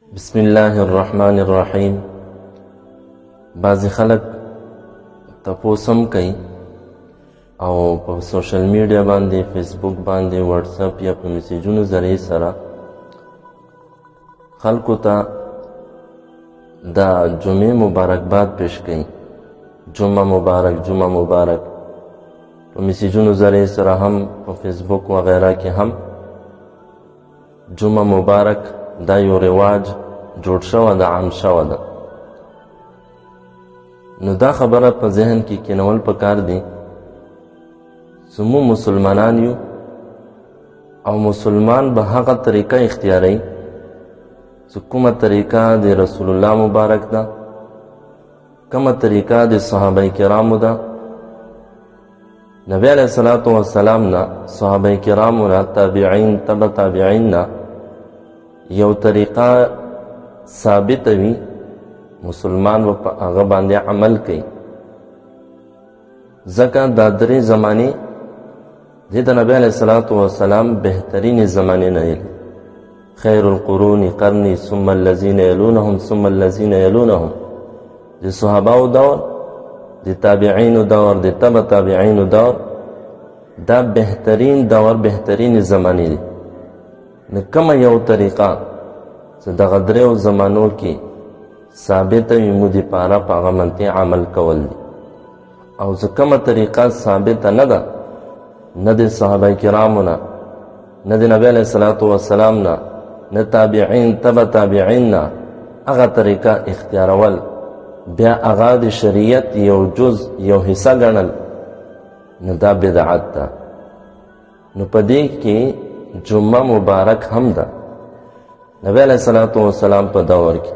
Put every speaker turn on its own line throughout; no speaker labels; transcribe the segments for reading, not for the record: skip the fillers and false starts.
بسم الله الرحمن الرحیم. بعضی خلک تپوسم کوي او په سوشل میډیا باندې، فیسبوک باندې، واتساپ یا په میسیجونو ذریعه سره خلکو ته دا جمعې مبارکباد پیش کوي. جمعه مبارک، جمعه مبارک. په میسیجونو ذریعه سره هم په فیسبوک وغیرہ کې هم جمعه مبارک دا یو رواج جوړ شوی ده، عام شوی ده. نو دا خبره په ذهن کې کینول پکار دي زموږ مسلمانان یو او مسلمان به هغه طریقه اختیاروي چې کومه طریقه د رسول الله مبارک ده، کومه طریقه د صحابه کرامو ده. نبی علیہ الصلوۃ والسلام نه، صحابه کرامو نه، تابعین، تبع تابعین نه یو طریقه ثابت وي، مسلمان و په هغه باندې عمل کوي. ځکه دا درې زمانې د نبی علیہ الصلوۃ والسلام بهترین زمانې نه دي. خیر القرون قرنی ثم الذین یلونهم ثم الذین یلونهم. د صحابه دور، د تابعین دور، د تبع تابعین دور، دا بهترین دور، بهترین زمانې دي. نو کومه یو طریقه چې دغه دریو زمانو کې ثابته وي مو دپاره په هغه منطق عمل کول دي. او چې کومه طریقه ثابته نه ده، نه د صحابه کرامو نه، نه د نبی علیه الصلوۃ والسلام نه، نه تابعین، تبع تابعین نه، هغه طریقه اختیارول، بیا هغه د شریعت یو جز، یو حصه ګڼل، نو دا بدعت ده. نو په دې کې جمعه مبارک هم ده. نبی علیہ الصلوۃ والسلام په دور کې،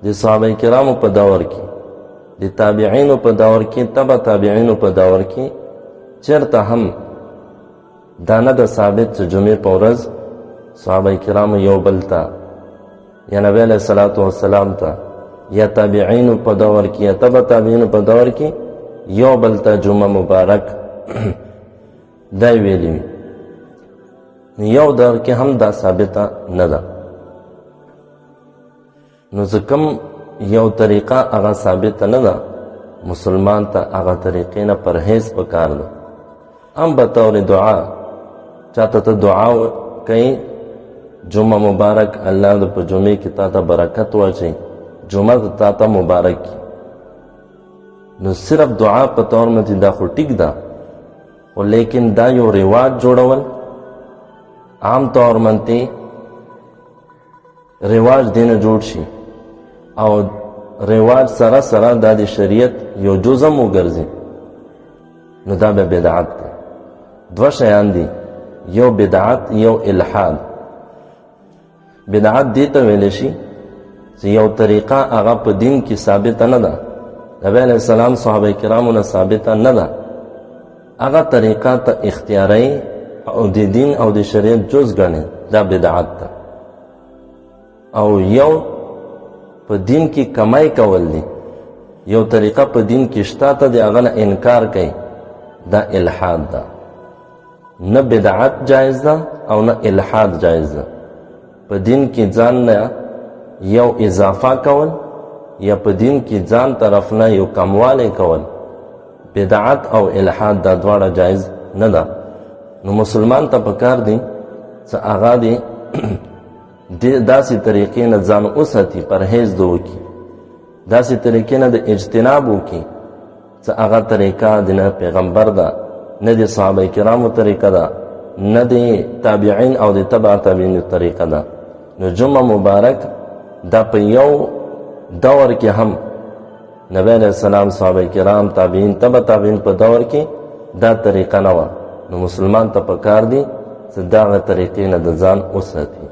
د صحابه کرامو په دور کې، د تابعینو په دور کې، تبع تابعینو په دور کې چېرته هم دا نه ده ثابت چې جمعې په ورځ صحابه کرامو یو بل ته یا نبی علیہ الصلوۃ والسلام ته یا تابعینو په دور کې یا تبع تابعینو په دور کې یو بل ته جمعه مبارک دا ویلي وي. یو دور کې هم دا ثابته نه ده. نو ځکه یو طریقه هغه ثابته نه ده، مسلمان ته هغه طریقې نه پرهیز پکار ده. هم به طور دعا چاته ته دعا کوي جمعه مبارک، الله د په جمعې کې تا ته برکت واچوي، جمعه تا ته مبارک کی. نو صرف دعا په طور باندې دا خو ټیک ده، خو لیکن دا یو رواج جوړول، عام طور منتی رواج دینه جوړ شي او رواج سره سره دا د شریعت یو جزء وګرځي، نو دا به بدعت ده. دوه شیان دي، یو بدعت، یو الحاد. بدعت دې ته ویل شي چې یو طریقه هغه په دین کې ثابت نه ده، نبی علیہ السلام صحابه کرامو نه ثابت نه ده، هغه طریقه ته اختیاري او د دین او د شریعت جز ګڼي، دا بدعت ده. او یو په دین کې کمای کول دي، یو طریقه په دین کې شته ته د هغه نه انکار کوي، دا الحاد ده. نه بدعت جایز ده او نه الحاد جایز ده. په دین کې ځان نه یو اضافه کول یا په دین کې ځان طرف نه یو کموالی کول، بدعت او الحاد دا دواړه جایز نه ده. نو مسلمان ته پکار دی چې هغه دی داسې طریقې نه ځان وساتي، پرهیز دې وکړي، داسې طریقې نه د اجتناب وکړي چې هغه طریقه د نه پیغمبر ده، نه د صحابه کرامو طریقه ده، نه د تابعین او د تبع تابعین طریقه ده. نو جمعه مبارک دا په یو دور کې هم نبی علیہ السلام، صحابه کرام، تابعین، تبع تابعین په دور کې دا طریقه نه وه. نو مسلمان ته پکار دی چې دغه طریقې نه د ځان وساتي.